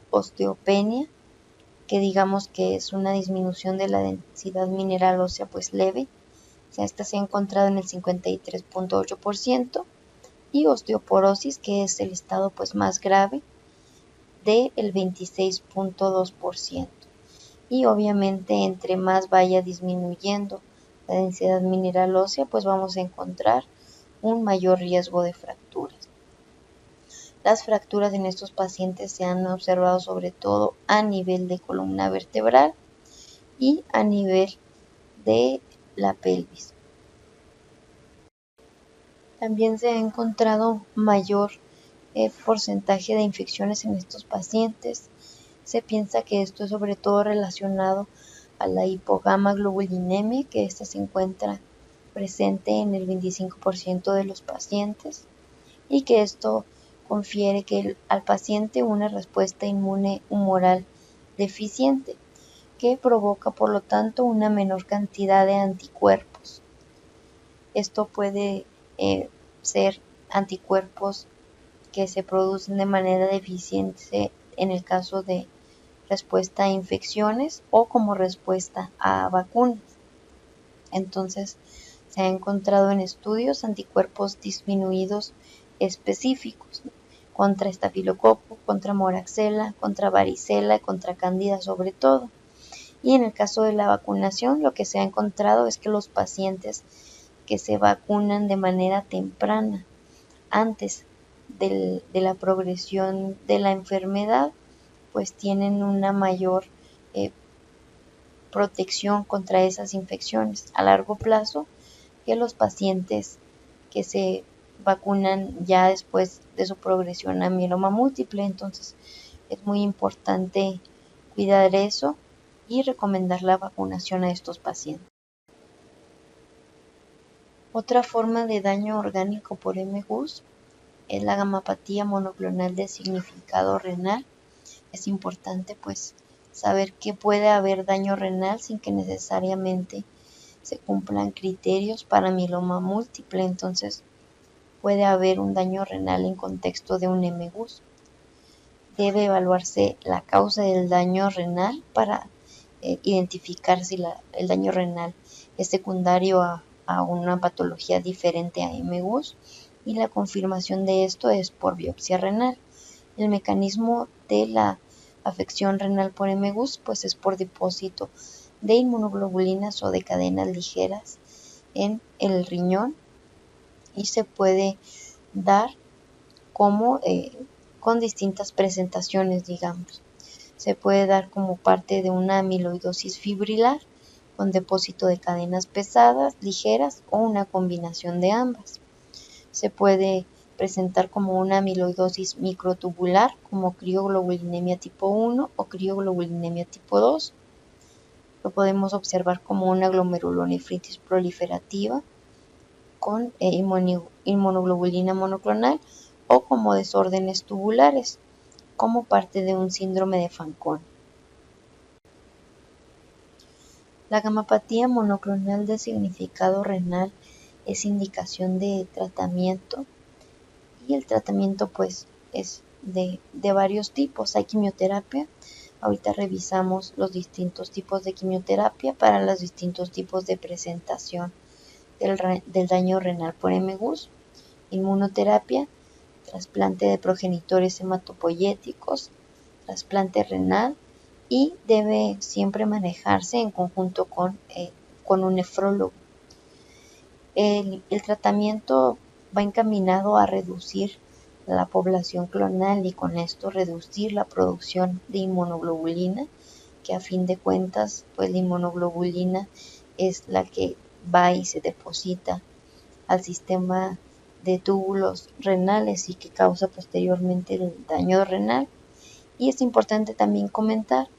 osteopenia, que digamos que es una disminución de la densidad mineral ósea pues leve. O sea, esta se ha encontrado en el 53.8%, y osteoporosis, que es el estado pues más grave, del 26.2%. Y obviamente entre más vaya disminuyendo la densidad mineral ósea, pues vamos a encontrar un mayor riesgo de fracturas. Las fracturas en estos pacientes se han observado sobre todo a nivel de columna vertebral y a nivel de la pelvis. También se ha encontrado mayor porcentaje de infecciones en estos pacientes. Se piensa que esto es sobre todo relacionado a la hipogamaglobulinemia, que esta se encuentra presente en el 25% de los pacientes y que esto confiere al paciente una respuesta inmune humoral deficiente, que provoca por lo tanto una menor cantidad de anticuerpos. Esto puede ser anticuerpos que se producen de manera deficiente en el caso de respuesta a infecciones o como respuesta a vacunas. Entonces, se ha encontrado en estudios anticuerpos disminuidos específicos contra estafilococo, contra moraxela, contra varicela, contra cándida sobre todo. Y en el caso de la vacunación, lo que se ha encontrado es que los pacientes que se vacunan de manera temprana, antes de la progresión de la enfermedad, pues tienen una mayor protección contra esas infecciones a largo plazo que los pacientes que se vacunan ya después de su progresión a mieloma múltiple. Entonces es muy importante cuidar eso y recomendar la vacunación a estos pacientes. Otra forma de daño orgánico por MGUS es la gamapatía monoclonal de significado renal. Es importante pues saber que puede haber daño renal sin que necesariamente se cumplan criterios para mieloma múltiple. Entonces puede haber un daño renal en contexto de un MGUS. Debe evaluarse la causa del daño renal para identificar si el daño renal es secundario a una patología diferente a MGUS, y la confirmación de esto es por biopsia renal. El mecanismo de la afección renal por MGUS pues es por depósito de inmunoglobulinas o de cadenas ligeras en el riñón y se puede dar como con distintas presentaciones, digamos. Se puede dar como parte de una amiloidosis fibrilar con depósito de cadenas pesadas, ligeras o una combinación de ambas. Se puede presentar como una amiloidosis microtubular, como crioglobulinemia tipo 1 o crioglobulinemia tipo 2. Lo podemos observar como una glomerulonefritis proliferativa con inmunoglobulina monoclonal o como desórdenes tubulares, como parte de un síndrome de Fanconi. La gamapatía monoclonal de significado renal es indicación de tratamiento y el tratamiento pues es de varios tipos. Hay quimioterapia. Ahorita revisamos los distintos tipos de quimioterapia para los distintos tipos de presentación del daño renal por MGUS. Inmunoterapia, trasplante de progenitores hematopoyéticos, trasplante renal, y debe siempre manejarse en conjunto con un nefrólogo. El tratamiento va encaminado a reducir la población clonal y con esto reducir la producción de inmunoglobulina, que a fin de cuentas pues la inmunoglobulina es la que va y se deposita al sistema de túbulos renales y que causa posteriormente el daño renal. Y es importante también comentar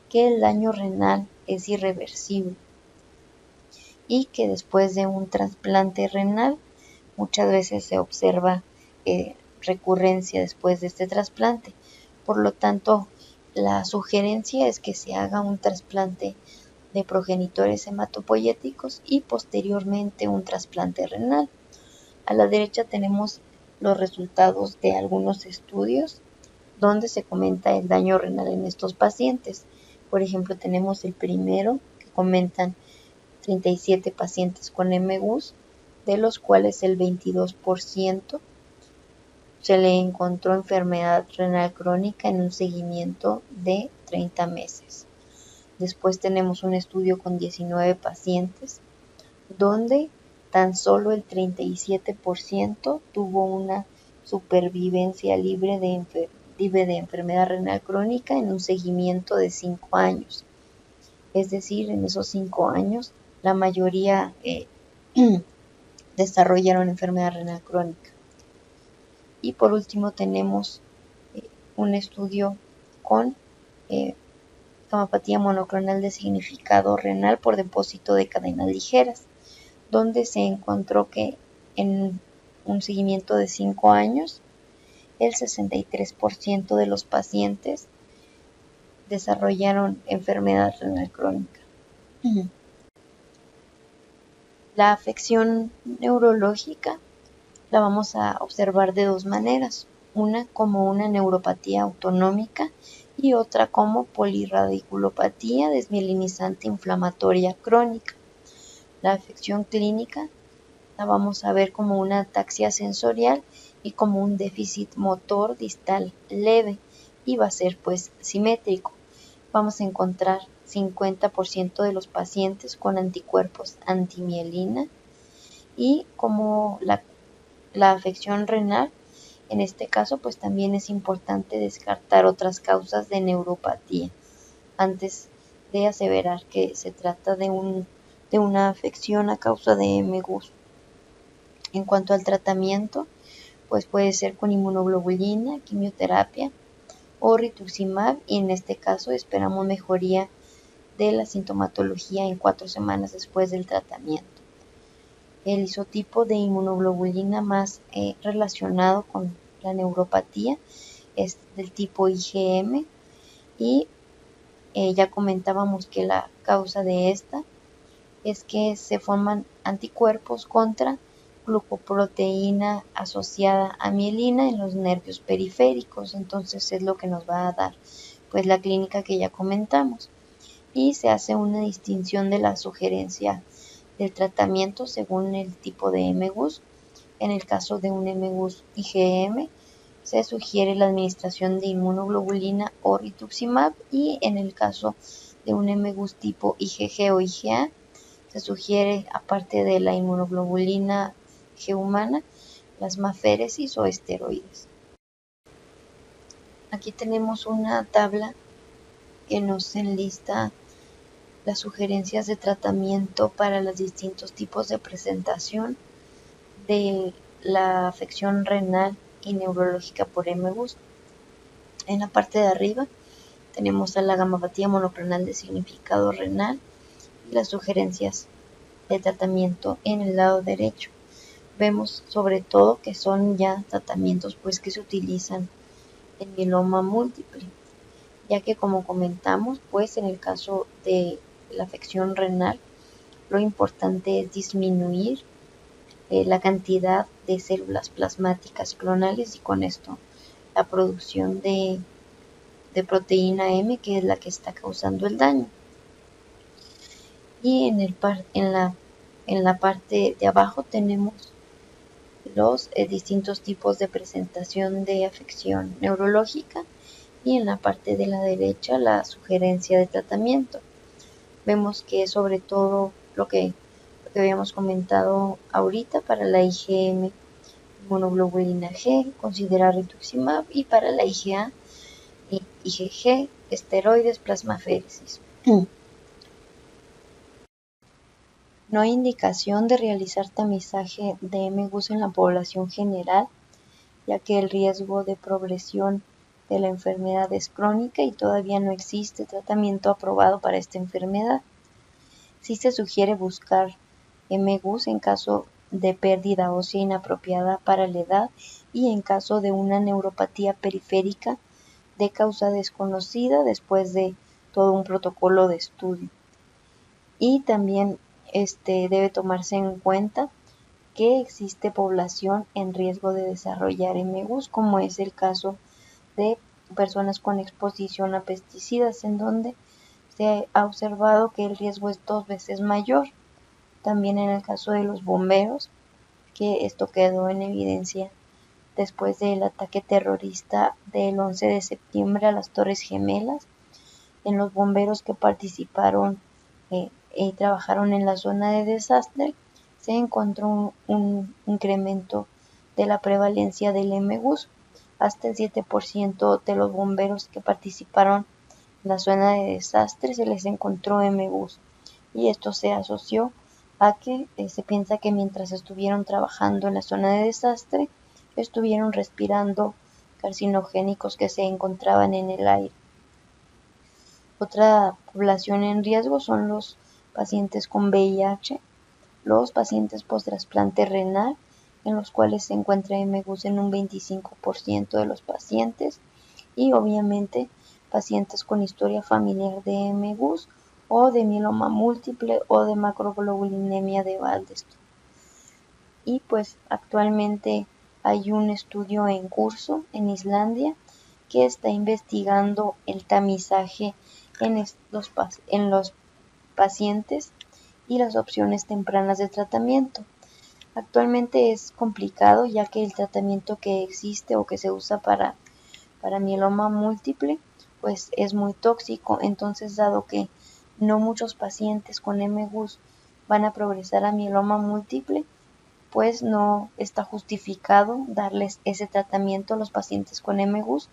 que el daño renal es irreversible y que después de un trasplante renal muchas veces se observa recurrencia después de este trasplante. Por lo tanto, la sugerencia es que se haga un trasplante de progenitores hematopoyéticos y posteriormente un trasplante renal. A la derecha tenemos los resultados de algunos estudios donde se comenta el daño renal en estos pacientes. Por ejemplo, tenemos el primero que comentan 37 pacientes con MGUS, de los cuales el 22% se le encontró enfermedad renal crónica en un seguimiento de 30 meses. Después tenemos un estudio con 19 pacientes, donde tan solo el 37% tuvo una supervivencia libre de enfermedad renal crónica en un seguimiento de 5 años. Es decir, en esos 5 años, la mayoría desarrollaron enfermedad renal crónica. Y por último tenemos un estudio con gamapatía monoclonal de significado renal por depósito de cadenas ligeras, donde se encontró que en un seguimiento de 5 años, el 63% de los pacientes desarrollaron enfermedad renal crónica. La afección neurológica la vamos a observar de dos maneras, una como una neuropatía autonómica y otra como polirradiculopatía desmielinizante inflamatoria crónica. La afección clínica la vamos a ver como una ataxia sensorial y como un déficit motor distal leve y va a ser pues simétrico. Vamos a encontrar 50% de los pacientes con anticuerpos antimielina y como la afección renal, en este caso pues también es importante descartar otras causas de neuropatía antes de aseverar que se trata de una afección a causa de MGUS. En cuanto al tratamiento, pues puede ser con inmunoglobulina, quimioterapia o rituximab y en este caso esperamos mejoría de la sintomatología en 4 semanas después del tratamiento. El isotipo de inmunoglobulina más relacionado con la neuropatía es del tipo IgM y ya comentábamos que la causa de esta es que se forman anticuerpos contra glucoproteína asociada a mielina en los nervios periféricos, entonces es lo que nos va a dar pues la clínica que ya comentamos y se hace una distinción de la sugerencia del tratamiento según el tipo de MGUS. En el caso de un MGUS IgM se sugiere la administración de inmunoglobulina o rituximab y en el caso de un MGUS tipo IgG o IgA se sugiere, aparte de la inmunoglobulina G humana, plasmaféresis o esteroides. Aquí tenemos una tabla que nos enlista las sugerencias de tratamiento para los distintos tipos de presentación de la afección renal y neurológica por MGUS. En la parte de arriba tenemos a la gamapatía monoclonal de significado renal y las sugerencias de tratamiento en el lado derecho. Vemos sobre todo que son ya tratamientos pues que se utilizan en mieloma múltiple, ya que como comentamos pues en el caso de la afección renal lo importante es disminuir la cantidad de células plasmáticas clonales y con esto la producción de proteína M, que es la que está causando el daño. Y en la parte de abajo tenemos los distintos tipos de presentación de afección neurológica y en la parte de la derecha la sugerencia de tratamiento. Vemos que sobre todo lo que habíamos comentado ahorita para la IgM, inmunoglobulina G, considerar rituximab y para la IgA, IgG, esteroides, plasmaféresis. No hay indicación de realizar tamizaje de MGUS en la población general, ya que el riesgo de progresión de la enfermedad es crónica y todavía no existe tratamiento aprobado para esta enfermedad. Sí se sugiere buscar MGUS en caso de pérdida ósea inapropiada para la edad y en caso de una neuropatía periférica de causa desconocida después de todo un protocolo de estudio. Y también debe tomarse en cuenta que existe población en riesgo de desarrollar MGUS, como es el caso de personas con exposición a pesticidas, en donde se ha observado que el riesgo es 2 veces mayor. También en el caso de los bomberos, que esto quedó en evidencia después del ataque terrorista del 11 de septiembre a las Torres Gemelas. En los bomberos que participaron y trabajaron en la zona de desastre, se encontró un incremento de la prevalencia del MGUS. Hasta el 7% de los bomberos que participaron en la zona de desastre se les encontró MGUS. Y esto se asoció a que se piensa que mientras estuvieron trabajando en la zona de desastre, estuvieron respirando carcinogénicos que se encontraban en el aire. Otra población en riesgo son los pacientes con VIH, los pacientes post-trasplante renal, en los cuales se encuentra MGUS en un 25% de los pacientes, y obviamente pacientes con historia familiar de MGUS o de mieloma múltiple o de macroglobulinemia de Waldenström. Y pues actualmente hay un estudio en curso en Islandia que está investigando el tamizaje en los pacientes y las opciones tempranas de tratamiento. Actualmente es complicado, ya que el tratamiento que existe o que se usa para mieloma múltiple pues es muy tóxico. Entonces, dado que no muchos pacientes con MGUS van a progresar a mieloma múltiple, pues no está justificado darles ese tratamiento a los pacientes con MGUS,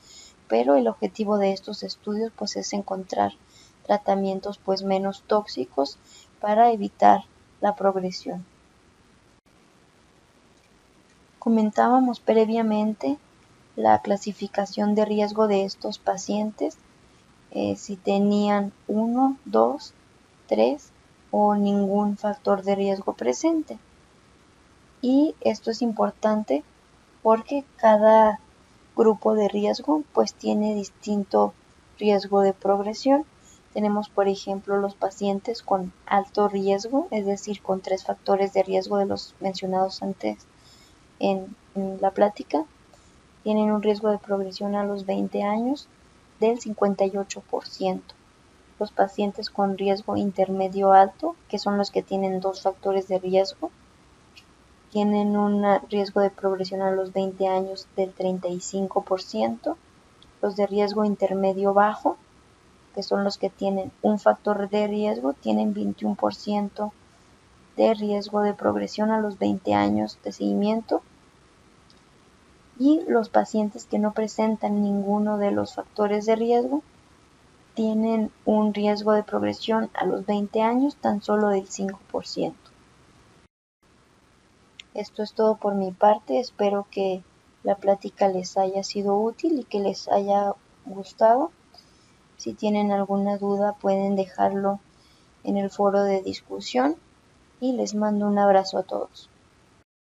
pero el objetivo de estos estudios pues es encontrar tratamientos pues menos tóxicos para evitar la progresión. Comentábamos previamente la clasificación de riesgo de estos pacientes, si tenían 1, 2, 3 o ningún factor de riesgo presente. Y esto es importante porque cada grupo de riesgo pues tiene distinto riesgo de progresión. Tenemos, por ejemplo, los pacientes con alto riesgo, es decir, con 3 factores de riesgo de los mencionados antes en la plática. Tienen un riesgo de progresión a los 20 años del 58%. Los pacientes con riesgo intermedio alto, que son los que tienen 2 factores de riesgo, tienen un riesgo de progresión a los 20 años del 35%. Los de riesgo intermedio bajo, que son los que tienen un factor de riesgo, tienen 21% de riesgo de progresión a los 20 años de seguimiento. Y los pacientes que no presentan ninguno de los factores de riesgo tienen un riesgo de progresión a los 20 años tan solo del 5%. Esto es todo por mi parte, espero que la plática les haya sido útil y que les haya gustado. Si tienen alguna duda pueden dejarlo en el foro de discusión y les mando un abrazo a todos.